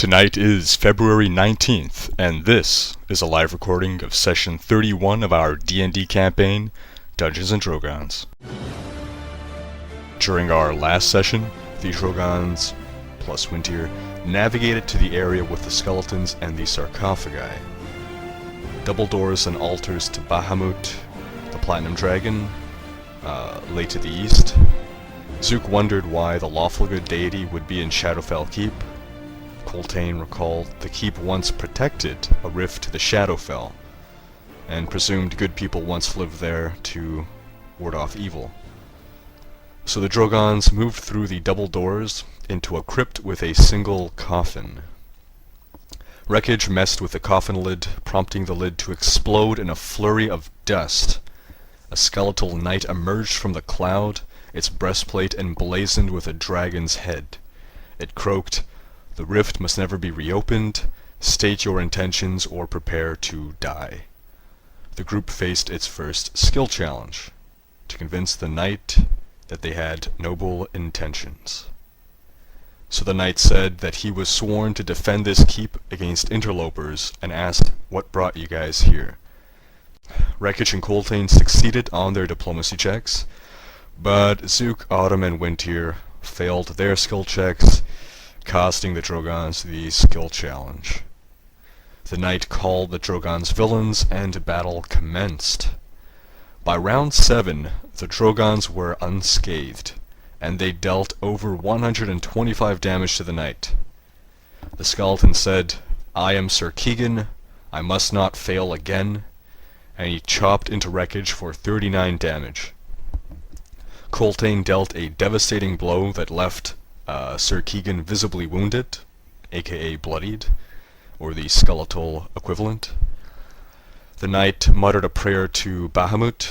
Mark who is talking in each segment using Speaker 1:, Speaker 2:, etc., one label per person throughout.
Speaker 1: Tonight is February 19th, and this is a live recording of Session 31 of our D&D campaign, Dungeons & Drogans. During our last session, the Drogans, plus Wintier, navigated to the area with the skeletons and the sarcophagi. Double doors and altars to Bahamut, the Platinum Dragon, lay to the east. Zook wondered why the lawful good deity would be in Shadowfell Keep. Coltane recalled the keep once protected a rift to the Shadowfell, and presumed good people once lived there to ward off evil. So the Drogans moved through the double doors into a crypt with a single coffin. Rekoj messed with the coffin lid, prompting the lid to explode in a flurry of dust. A skeletal knight emerged from the cloud, its breastplate emblazoned with a dragon's head. It croaked, "The rift must never be reopened. State your intentions or prepare to die." The group faced its first skill challenge, to convince the knight that they had noble intentions. So the knight said that he was sworn to defend this keep against interlopers, and asked, "What brought you guys here?" Rekoj and Coltane succeeded on their diplomacy checks, but Zook, Autumn, and Wintier failed their skill checks, costing the Drogans the skill challenge. The knight called the Drogans villains, and battle commenced. By round 7, the Drogans were unscathed, and they dealt over 125 damage to the knight. The skeleton said, "I am Sir Keegan, I must not fail again," and he chopped into Rekoj for 39 damage. Coltane dealt a devastating blow that left Sir Keegan visibly wounded, aka bloodied, or the skeletal equivalent. The knight muttered a prayer to Bahamut,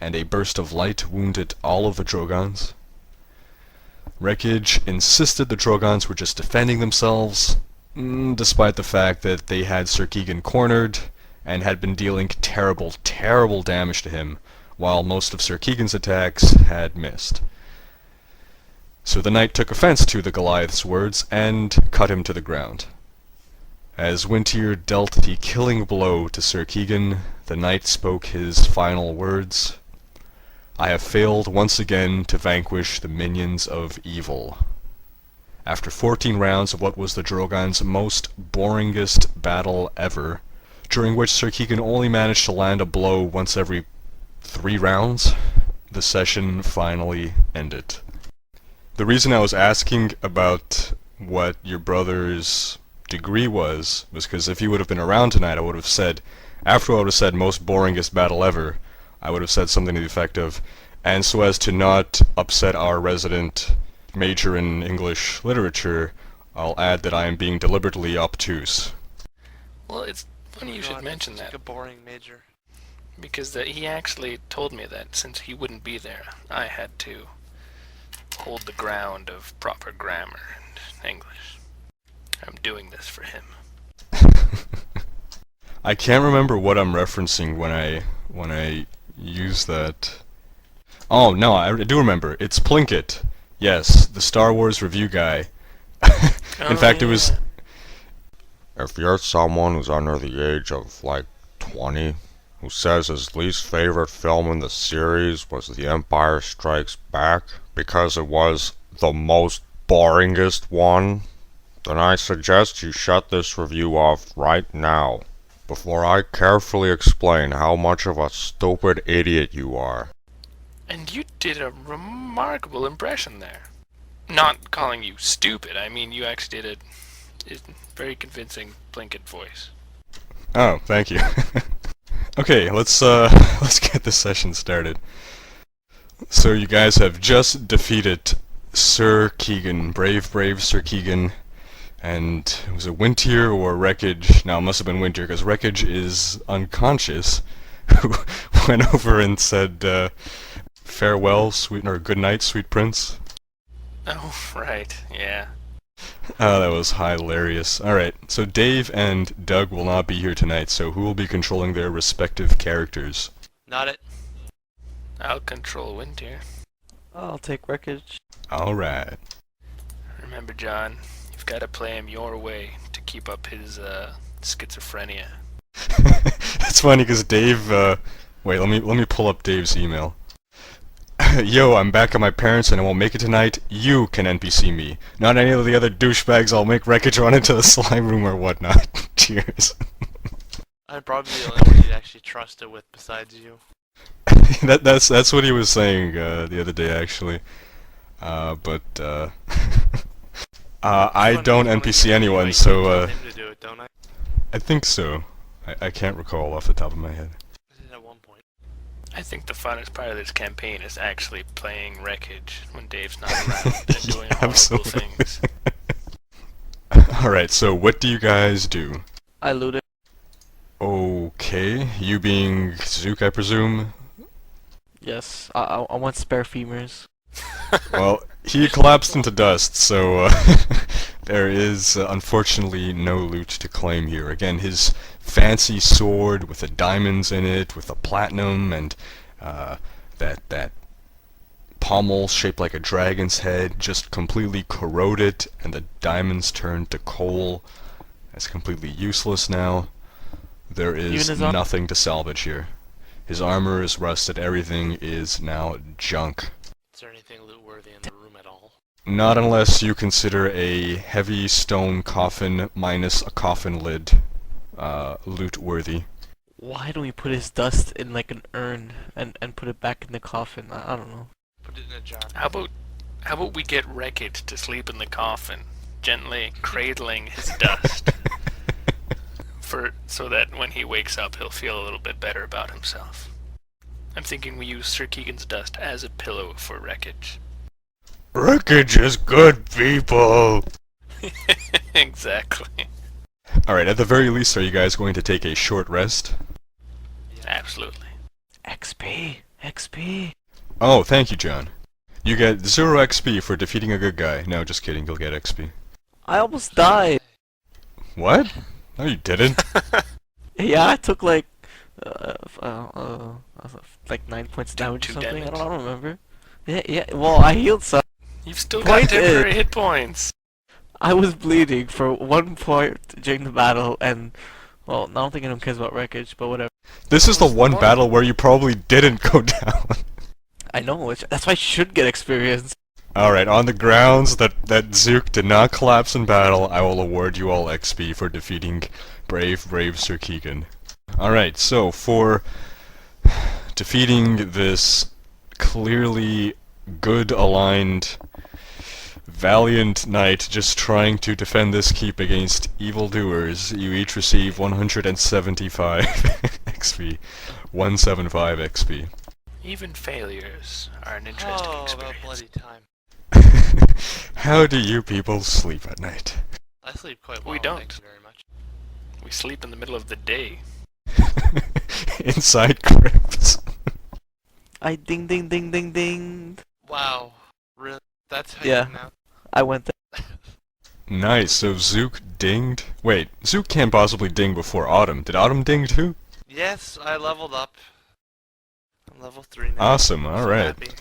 Speaker 1: and a burst of light wounded all of the Drogans. Rekoj insisted the Drogans were just defending themselves, despite the fact that they had Sir Keegan cornered, and had been dealing terrible damage to him, while most of Sir Keegan's attacks had missed. So the knight took offense to the Goliath's words, and cut him to the ground. As Wintier dealt the killing blow to Sir Keegan, the knight spoke his final words. "I have failed once again to vanquish the minions of evil." After 14 rounds of what was the Drogans' most boringest battle ever, during which Sir Keegan only managed to land a blow once every 3 rounds, the session finally ended. The reason I was asking about what your brother's degree was because if he would have been around tonight, I would have said, after I would have said most boringest battle ever, I would have said something to the effect of, "And so as to not upset our resident major in English literature, I'll add that I am being deliberately obtuse."
Speaker 2: Well, it's funny you should mention that.
Speaker 3: Like a boring major.
Speaker 2: Because he actually told me that since he wouldn't be there, I had to hold the ground of proper grammar and English. I'm doing this for him.
Speaker 1: I can't remember what I'm referencing when I use that. Oh no, I do remember. It's Plinkett. Yes, the Star Wars review guy. In fact, it was.
Speaker 4: If you're someone who's under the age of, 20, who says his least favorite film in the series was The Empire Strikes Back because it was the most boringest one, then I suggest you shut this review off right now, before I carefully explain how much of a stupid idiot you are.
Speaker 2: And you did a remarkable impression there. Not calling you stupid, I mean you actually did a very convincing Plinkett voice.
Speaker 1: Oh, thank you. Okay, let's get this session started. So you guys have just defeated Sir Keegan, brave Sir Keegan, and was it Wintier or Rekoj? No, it must have been Wintier, because Rekoj is unconscious, who went over and said, "Farewell, good night, sweet prince."
Speaker 2: Oh, right, yeah.
Speaker 1: Oh, that was hilarious. Alright, so Dave and Doug will not be here tonight, so who will be controlling their respective characters?
Speaker 3: Not it.
Speaker 2: I'll control Wintier.
Speaker 3: I'll take Rekoj.
Speaker 1: Alright.
Speaker 2: Remember, John, if You've got to play him your way to keep up his schizophrenia.
Speaker 1: It's funny because Dave. Wait, let me pull up Dave's email. Yo, I'm back at my parents and I won't make it tonight. You can NPC me. Not any of the other douchebags I'll make Rekoj run into the slime room or whatnot. Cheers.
Speaker 3: I'm probably the only one you'd actually trust it with besides you.
Speaker 1: That's what he was saying the other day actually. I don't NPC anyone, so
Speaker 3: him to do it, don't I?
Speaker 1: I think so. I can't recall off the top of my head.
Speaker 3: I did at one point.
Speaker 2: I think the funnest part of this campaign is actually playing Rekoj when Dave's not around and doing horrible
Speaker 1: Absolutely.
Speaker 2: things.
Speaker 1: Alright, so what do you guys do?
Speaker 5: I looted.
Speaker 1: Okay, you being Zook, I presume?
Speaker 5: Yes, I want spare femurs.
Speaker 1: Well, he collapsed into dust, so there is unfortunately no loot to claim here. Again, his fancy sword with the diamonds in it, with the platinum and that pommel shaped like a dragon's head, just completely corroded, and the diamonds turned to coal. That's completely useless now. There
Speaker 5: Even
Speaker 1: is
Speaker 5: his arm-
Speaker 1: nothing to salvage here. His armor is rusted, everything is now junk.
Speaker 3: Is there anything loot worthy in the room at all?
Speaker 1: Not unless you consider a heavy stone coffin minus a coffin lid loot worthy.
Speaker 5: Why don't we put his dust in like an urn and put it back in the coffin? I don't know.
Speaker 3: Put it in a jar.
Speaker 2: How about we get Rekoj to sleep in the coffin, gently cradling his dust, so that when he wakes up he'll feel a little bit better about himself. I'm thinking we use Sir Keegan's dust as a pillow for Rekoj.
Speaker 1: Rekoj is good people!
Speaker 2: Exactly.
Speaker 1: Alright, at the very least, are you guys going to take a short rest?
Speaker 2: Absolutely.
Speaker 5: XP, XP.
Speaker 1: Oh, thank you, John. You get 0 XP for defeating a good guy. No, just kidding, you'll get XP.
Speaker 5: I almost died.
Speaker 1: What? No, you didn't.
Speaker 5: Yeah, I took like 9 points damage or
Speaker 2: two
Speaker 5: something.
Speaker 2: damage.
Speaker 5: I don't remember. Yeah. Well, I healed some.
Speaker 2: You've still
Speaker 5: Point
Speaker 2: got temporary
Speaker 5: is-
Speaker 2: hit points.
Speaker 5: I was bleeding for 1 point during the battle, and well, I don't think anyone cares about Rekoj, but whatever.
Speaker 1: This is the
Speaker 2: What's the
Speaker 1: one
Speaker 2: point?
Speaker 1: battle where you probably didn't go down.
Speaker 5: I know, that's why I should get experience.
Speaker 1: Alright, on the grounds that Zook did not collapse in battle, I will award you all XP for defeating brave Sir Keegan. Alright, so for defeating this clearly good aligned valiant knight just trying to defend this keep against evildoers, you each receive 175 XP. 175 XP.
Speaker 2: Even failures are an interesting
Speaker 3: Oh, about
Speaker 2: experience.
Speaker 3: bloody time.
Speaker 1: How do you people sleep at night?
Speaker 3: I sleep quite well.
Speaker 2: We don't.
Speaker 3: Thank you very much.
Speaker 2: We sleep in the middle of the day.
Speaker 1: Inside crypts.
Speaker 5: I ding ding ding ding ding.
Speaker 3: Wow. Really? That's how
Speaker 5: Yeah.
Speaker 3: you now?
Speaker 5: I went there.
Speaker 1: Nice, so Zook dinged? Wait, Zook can't possibly ding before Autumn. Did Autumn ding too?
Speaker 3: Yes, I leveled up. I'm level 3 now.
Speaker 1: Awesome,
Speaker 3: So
Speaker 1: alright.
Speaker 3: happy.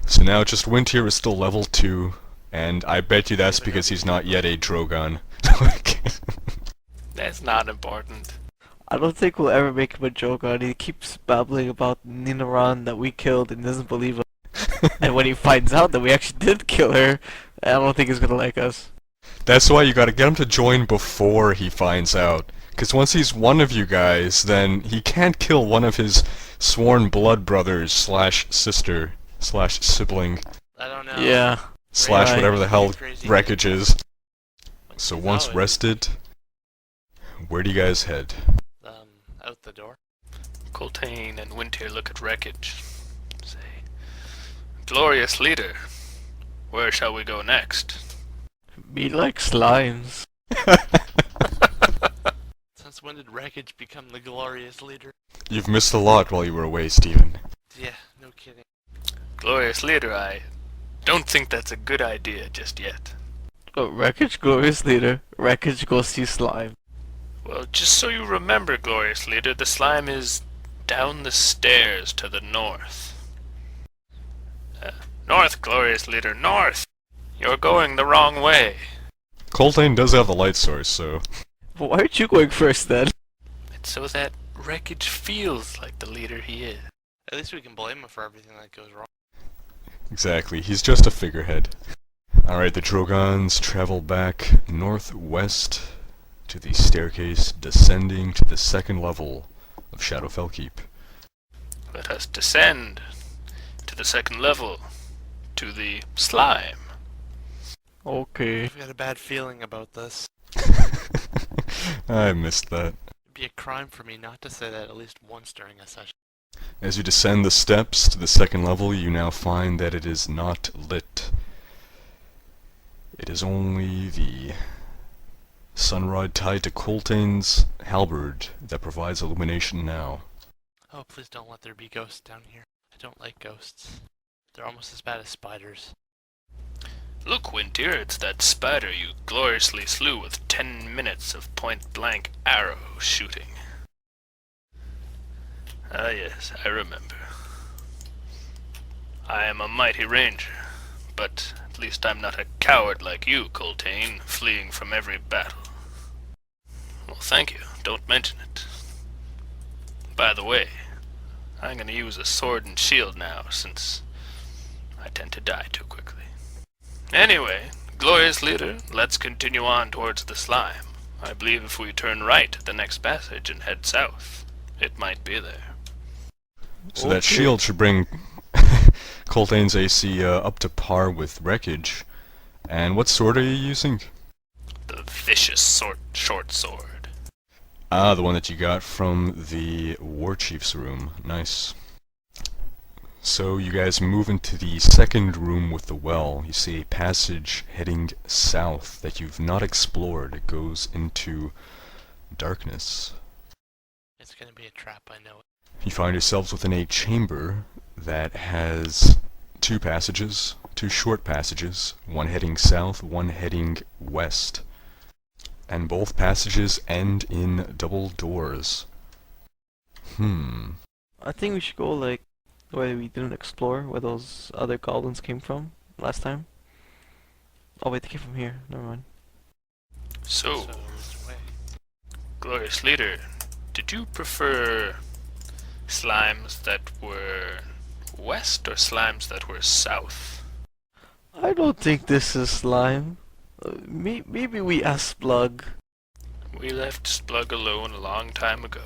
Speaker 1: So now just Wintier is still level 2, and I bet you that's because he's not yet a Drogon.
Speaker 2: That's not important.
Speaker 5: I don't think we'll ever make him a joke on. He keeps babbling about Ninaran that we killed and doesn't believe us. And when he finds out that we actually did kill her, I don't think he's gonna like us.
Speaker 1: That's why you gotta get him to join before he finds out. Because once he's one of you guys, then he can't kill one of his sworn blood brothers slash sister slash sibling
Speaker 3: I don't know.
Speaker 5: Yeah.
Speaker 1: slash
Speaker 5: Right.
Speaker 1: whatever the hell
Speaker 3: Crazy.
Speaker 1: Rekoj is. So
Speaker 3: It's
Speaker 1: once
Speaker 3: valid.
Speaker 1: rested, where do you guys head?
Speaker 3: Out the door.
Speaker 2: Coltane and Winter look at Rekoj. Say, glorious leader, where shall we go next?
Speaker 5: Be like slimes.
Speaker 3: Since when did Rekoj become the glorious leader?
Speaker 1: You've missed a lot while you were away, Steven.
Speaker 3: Yeah, no kidding.
Speaker 2: Glorious leader, I don't think that's a good idea just yet.
Speaker 5: Oh, Rekoj, glorious leader. Rekoj, go see slime.
Speaker 2: Well, just so you remember, glorious leader, the slime is down the stairs to the north. North, glorious leader, north! You're going the wrong way.
Speaker 1: Coltane does have the light source, so...
Speaker 5: But why aren't you going first then?
Speaker 2: It's so that Rekoj feels like the leader he is.
Speaker 3: At least we can blame him for everything that goes wrong.
Speaker 1: Exactly, he's just a figurehead. Alright, the Drogans travel back northwest to the staircase, descending to the second level of Shadowfell Keep.
Speaker 2: Let us descend to the second level, to the slime.
Speaker 5: Okay.
Speaker 3: I've got a bad feeling about this.
Speaker 1: I missed that.
Speaker 3: It'd be a crime for me not to say that at least once during a session.
Speaker 1: As you descend the steps to the second level, you now find that it is not lit. It is only the sunrod tied to Coltane's halberd that provides illumination now.
Speaker 3: Oh, please don't let there be ghosts down here. I don't like ghosts. They're almost as bad as spiders.
Speaker 2: Look, Winter, it's that spider you gloriously slew with 10 minutes of point-blank arrow shooting. Ah yes, I remember. I am a mighty ranger, but at least I'm not a coward like you, Coltane, fleeing from every battle. Well, thank you. Don't mention it. By the way, I'm gonna use a sword and shield now, since I tend to die too quickly. Anyway, glorious leader, let's continue on towards the slime. I believe if we turn right at the next passage and head south, it might be there.
Speaker 1: So that shield should bring Coltane's AC up to par with Rekoj. And what sword are you using?
Speaker 2: The vicious short sword.
Speaker 1: Ah, the one that you got from the War Chief's room. Nice. So you guys move into the second room with the well. You see a passage heading south that you've not explored. It goes into darkness.
Speaker 3: It's gonna be a trap, I know it.
Speaker 1: You find yourselves within a chamber that has two passages, two short passages, one heading south, one heading west. And both passages end in double doors.
Speaker 5: I think we should go like where we didn't explore, where those other goblins came from last time. Oh wait, they came from here. Never mind.
Speaker 2: So,
Speaker 3: which way?
Speaker 2: glorious leader, did you prefer slimes that were west or slimes that were south?
Speaker 5: I don't think this is slime. Maybe we asked Splug.
Speaker 2: We left Splug alone a long time ago.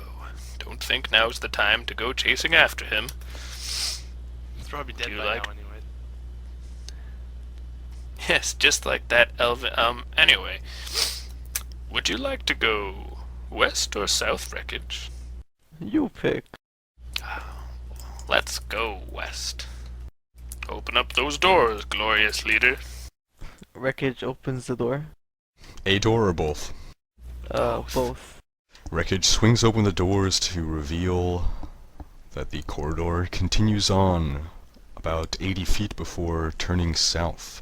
Speaker 2: Don't think now's the time to go chasing after him.
Speaker 3: He's probably dead
Speaker 2: Do you
Speaker 3: by
Speaker 2: like-
Speaker 3: now anyway.
Speaker 2: Yes, just like that elven. Anyway, would you like to go west or south, Rekoj?
Speaker 5: You pick.
Speaker 2: Let's go west. Open up those doors, glorious leader.
Speaker 5: Rekoj opens the door.
Speaker 1: A door or both?
Speaker 5: Both.
Speaker 1: Rekoj swings open the doors to reveal that the corridor continues on about 80 feet before turning south.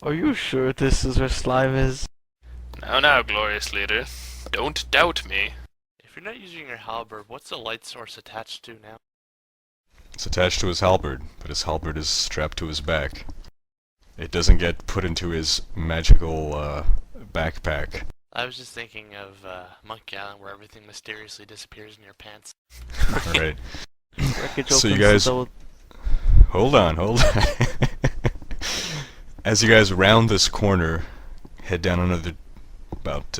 Speaker 5: Are you sure this is where slime is?
Speaker 2: Now, glorious leader. Don't doubt me.
Speaker 3: If you're not using your halberd, what's the light source attached to now?
Speaker 1: It's attached to his halberd, but his halberd is strapped to his back. It doesn't get put into his magical backpack.
Speaker 3: I was just thinking of Monkey Island where everything mysteriously disappears in your pants.
Speaker 1: Alright.
Speaker 5: Rekoj
Speaker 1: So you
Speaker 5: opens
Speaker 1: guys-
Speaker 5: the door.
Speaker 1: Hold on. As you guys round this corner, head down another about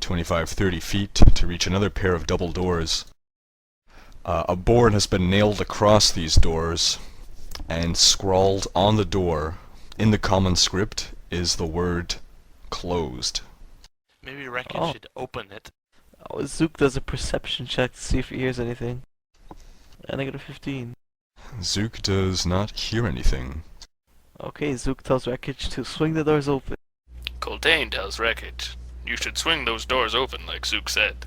Speaker 1: 25-30 feet to reach another pair of double doors. A board has been nailed across these doors, and scrawled on the door, in the common script, is the word closed.
Speaker 3: Maybe Rekoj
Speaker 5: Oh.
Speaker 3: should open it.
Speaker 5: Oh, Zook does a perception check to see if he hears anything. And I got a 15.
Speaker 1: Zook does not hear anything.
Speaker 5: Okay, Zook tells Rekoj to swing the doors open.
Speaker 2: Coltane tells Rekoj, you should swing those doors open like Zook said.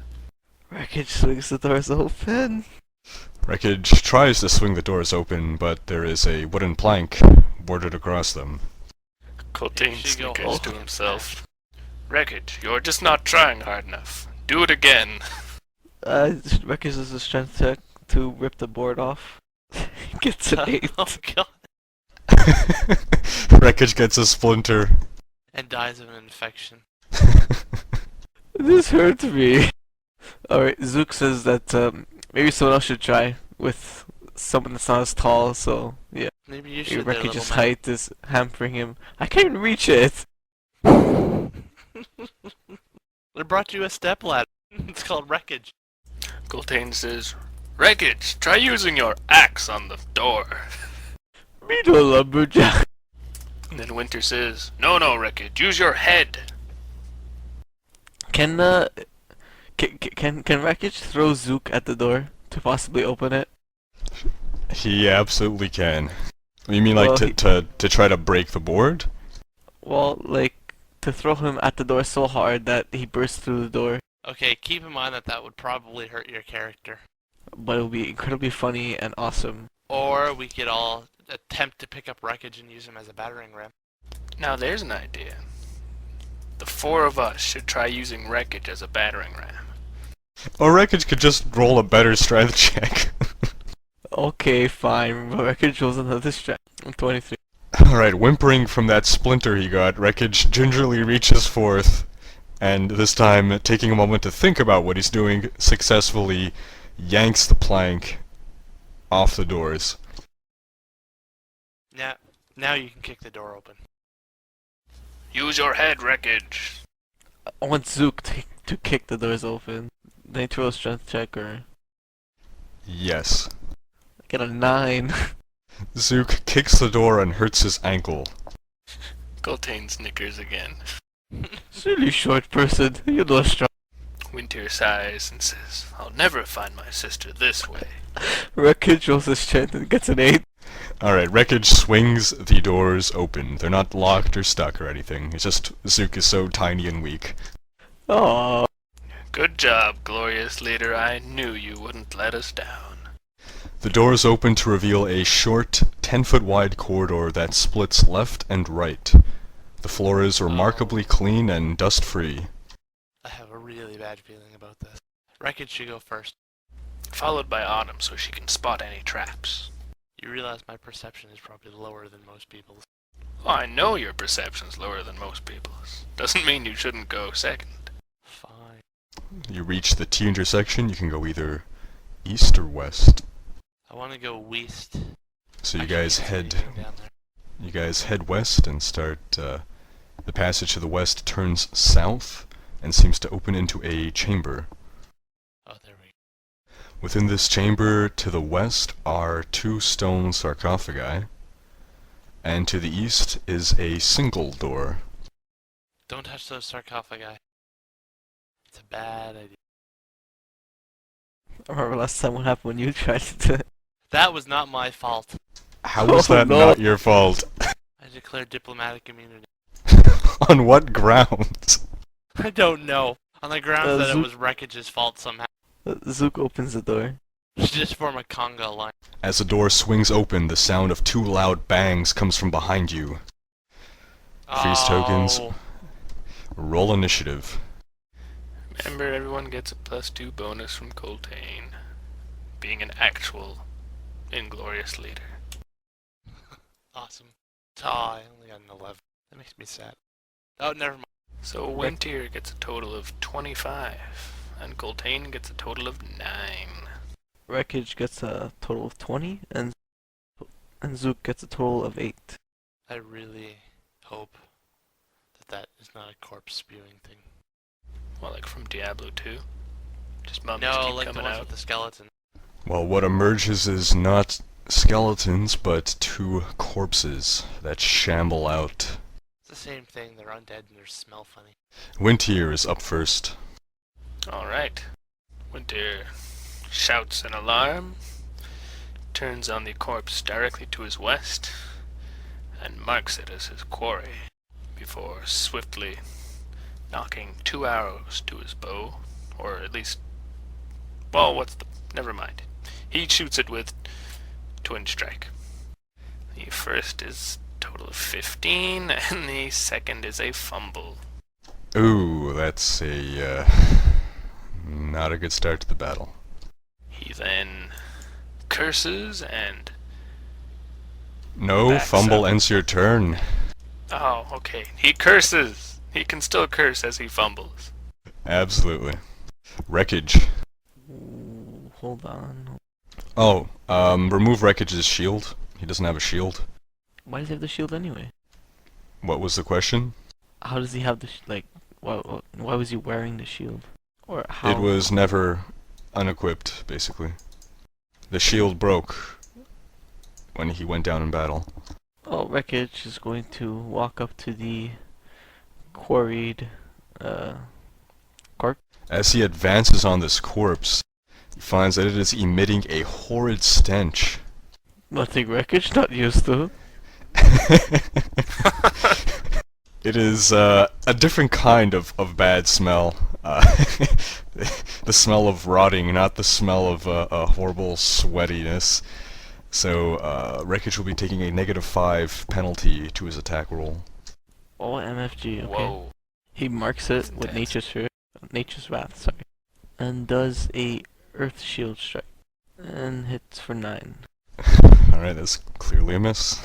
Speaker 5: Rekoj swings the doors open.
Speaker 1: Rekoj tries to swing the doors open, but there is a wooden plank bordered across them.
Speaker 2: Coltane
Speaker 3: You should go
Speaker 2: snickers to
Speaker 3: home.
Speaker 2: himself. Rekoj, you're just not trying hard enough. Do it again.
Speaker 5: Rekoj does a strength check to rip the board off. He gets an 8.
Speaker 3: Oh god.
Speaker 1: Rekoj gets a splinter.
Speaker 3: And dies of an infection.
Speaker 5: This hurts me. Alright, Zook says that maybe someone else should try with someone that's not as tall, so yeah.
Speaker 3: Maybe you
Speaker 5: Maybe
Speaker 3: should, there,
Speaker 5: Rekoj's
Speaker 3: little
Speaker 5: height is hampering him. I can't even reach it!
Speaker 3: man. They brought you a step ladder. It's called Rekoj.
Speaker 2: Gultane says, Rekoj, try using your axe on the door.
Speaker 5: Me no lumberjack.
Speaker 2: And then Winter says, no, Rekoj, use your head.
Speaker 5: Can Rekoj throw Zook at the door to possibly open it?
Speaker 1: He absolutely can. You mean
Speaker 5: Well,
Speaker 1: like to try to break the board?
Speaker 5: Well, like, to throw him at the door so hard that he bursts through the door.
Speaker 3: Okay, keep in mind that that would probably hurt your character.
Speaker 5: But it would be incredibly funny and awesome.
Speaker 3: Or we could all attempt to pick up Rekoj and use him as a battering ram.
Speaker 2: Now there's an idea. The four of us should try using Rekoj as a battering ram.
Speaker 1: Or Rekoj could just roll a better strength check.
Speaker 5: Okay, fine. Rekoj rolls another strike. 23.
Speaker 1: Alright, whimpering from that splinter he got, Rekoj gingerly reaches forth, and this time, taking a moment to think about what he's doing, successfully yanks the plank off the doors.
Speaker 3: Now you can kick the door open.
Speaker 2: Use your head, Rekoj.
Speaker 5: I want Zook to kick the doors open. Then he throw a strength check or
Speaker 1: Yes.
Speaker 5: get a 9.
Speaker 1: Zook kicks the door and hurts his ankle.
Speaker 2: Gultane snickers again.
Speaker 5: Silly short person, you know strong.
Speaker 2: Winter sighs and says, I'll never find my sister this way.
Speaker 5: Rekoj rolls his strength and gets an 8.
Speaker 1: Alright, Rekoj swings the doors open. They're not locked or stuck or anything. It's just Zook is so tiny and weak.
Speaker 5: Oh,
Speaker 2: Good job, glorious leader. I knew you wouldn't let us down.
Speaker 1: The doors open to reveal a short, 10-foot wide corridor that splits left and right. The floor is remarkably clean and dust-free.
Speaker 3: I have a really bad feeling about this. Rekoj should go first.
Speaker 2: Followed by Autumn so she can spot any traps.
Speaker 3: You realize my perception is probably lower than most people's.
Speaker 2: Well, I know your perception's lower than most people's. Doesn't mean you shouldn't go second.
Speaker 3: Fine.
Speaker 1: You reach the T intersection, you can go either east or west.
Speaker 3: I want to go west.
Speaker 1: So you
Speaker 3: Actually,
Speaker 1: guys
Speaker 3: can't see
Speaker 1: head
Speaker 3: anything down there.
Speaker 1: west and start the passage to the west turns south and seems to open into a chamber.
Speaker 3: Oh, there we go.
Speaker 1: Within this chamber to the west are 2 stone sarcophagi, and to the east is a single door.
Speaker 3: Don't touch those sarcophagi. It's a bad idea.
Speaker 5: I remember last time what happened when you tried to.
Speaker 3: That was not my fault.
Speaker 1: How is
Speaker 5: Oh,
Speaker 1: that
Speaker 5: no.
Speaker 1: not your fault?
Speaker 3: I declare diplomatic immunity.
Speaker 1: On what grounds?
Speaker 3: I don't know. On the grounds that it
Speaker 5: Zook-
Speaker 3: was Rekoj's fault somehow.
Speaker 5: Zook opens the door.
Speaker 3: Just form a conga line.
Speaker 1: As the door swings open, the sound of 2 loud bangs comes from behind you. Freeze tokens.
Speaker 3: Oh.
Speaker 1: Roll initiative.
Speaker 2: Remember, everyone gets a +2 bonus from Gultane. Being an actual inglorious leader.
Speaker 3: Awesome. Oh, I only got an 11. That makes me sad. Oh, never mind.
Speaker 2: So Winter gets a total of 25, and Gultane gets a total of 9.
Speaker 5: Rekoj gets a total of 20, and Zook gets a total of 8.
Speaker 3: I really hope that that is not a corpse spewing thing.
Speaker 2: Well, like from Diablo 2. Just mummies
Speaker 3: No,
Speaker 2: keep
Speaker 3: like the
Speaker 2: coming
Speaker 3: ones
Speaker 2: out.
Speaker 3: with the skeleton.
Speaker 1: Well, what emerges is not skeletons, but 2 corpses that shamble out.
Speaker 3: It's the same thing. They're undead and they smell funny.
Speaker 1: Wintier is up first.
Speaker 2: Alright. Winter shouts an alarm, turns on the corpse directly to his west, and marks it as his quarry, before swiftly knocking 2 arrows to his bow, or at least, well, never mind. He shoots it with twin strike. The first is a total of 15, and the second is a fumble.
Speaker 1: Ooh, that's a, not a good start to the battle.
Speaker 2: He then curses and
Speaker 1: No,
Speaker 2: backs
Speaker 1: fumble
Speaker 2: up.
Speaker 1: ends your turn.
Speaker 2: Oh, okay. He curses. He can still curse as he fumbles.
Speaker 1: Absolutely. Rekoj.
Speaker 5: Ooh, hold on.
Speaker 1: Oh, remove Rekoj's shield. He doesn't have a shield.
Speaker 5: Why does he have the shield anyway?
Speaker 1: What was the question?
Speaker 5: How does he have the like? Why was he wearing the shield? Or how?
Speaker 1: It was never unequipped, basically. The shield broke when he went down in battle.
Speaker 5: Oh, Rekoj is going to walk up to the quarried corpse.
Speaker 1: As he advances on this corpse, he finds that it is emitting a horrid stench.
Speaker 5: Nothing Rekoj not used to.
Speaker 1: It is a different kind of bad smell. The smell of rotting, not the smell of a horrible sweatiness. So Rekoj will be taking a -5 penalty to his attack roll.
Speaker 5: Oh, MFG. Okay.
Speaker 2: Whoa.
Speaker 5: He marks it
Speaker 2: That's
Speaker 5: with
Speaker 2: intense.
Speaker 5: Nature's Wrath. Sorry, and does a Earth Shield strike and hits for 9.
Speaker 1: Alright, that's clearly a miss.